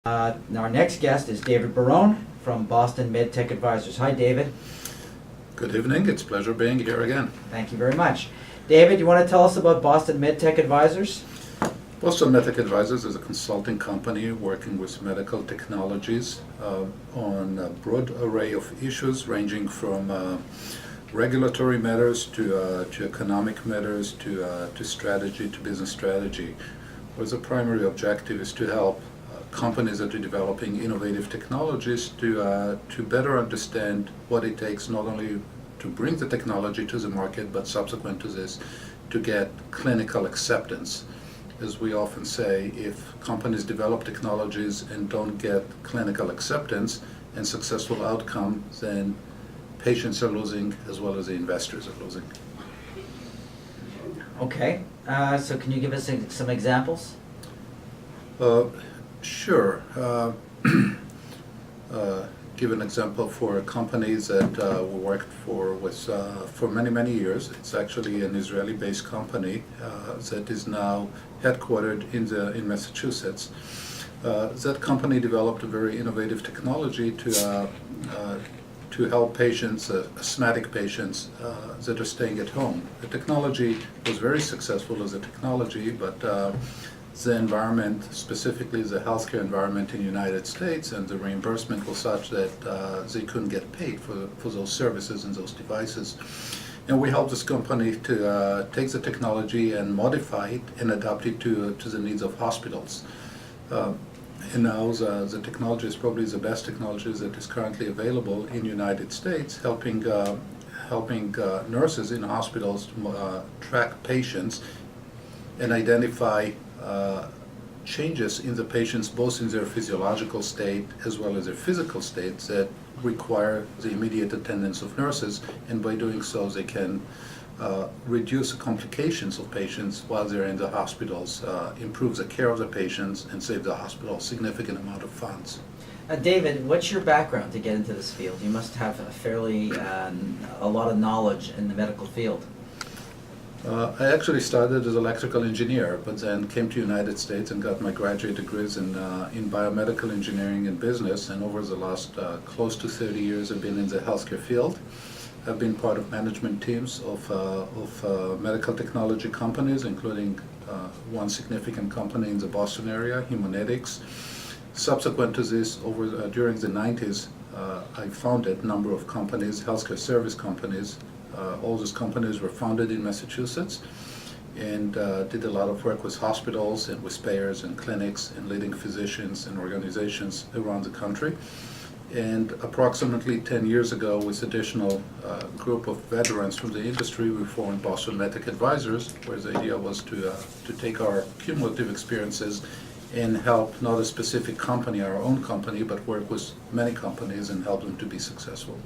Our next guest is David Barone from Boston MedTech Advisors. Hi, David. Good evening. It's a pleasure being here again. Thank you very much. David, you want to tell us about Boston MedTech Advisors? Boston MedTech Advisors is a consulting company working with medical technologies on a broad array of issues ranging from regulatory matters to economic matters to strategy, to business strategy. Where the primary objective is to help companies that are developing innovative technologies to better understand what it takes not only to bring the technology to the market, but subsequent to this, to get clinical acceptance. As we often say, if companies develop technologies and don't get clinical acceptance and successful outcome, then patients are losing as well as the investors are losing. Okay, so can you give us some examples? Sure. Give an example for companies that we worked for many years. It's actually an Israeli-based company that is now headquartered in Massachusetts. That company developed a very innovative technology to help patients, asthmatic patients that are staying at home. The technology was very successful as a technology, but the environment, specifically the healthcare environment in the United States, and the reimbursement was such that they couldn't get paid for those services and those devices. And we helped this company to take the technology and modify it and adapt it to the needs of hospitals. And now the technology is probably the best technology that is currently available in the United States, helping nurses in hospitals to track patients and identify changes in the patients, both in their physiological state as well as their physical states, that require the immediate attendance of nurses, and by doing so they can reduce the complications of patients while they're in the hospitals, improve the care of the patients, and save the hospital a significant amount of funds. David, what's your background to get into this field? You must have a lot of knowledge in the medical field. I actually started as an electrical engineer, but then came to the United States and got my graduate degrees in biomedical engineering and business, and over the last close to 30 years I've been in the healthcare field. I've been part of management teams of medical technology companies, including one significant company in the Boston area, Humanetics. Subsequent to this, during the 90s, I founded a number of companies, healthcare service companies. All those companies were founded in Massachusetts, and did a lot of work with hospitals and with payers and clinics and leading physicians and organizations around the country. And approximately 10 years ago, with additional group of veterans from the industry, we formed Boston MedTech Advisors, where the idea was to take our cumulative experiences and help not a specific company, our own company, but work with many companies and help them to be successful.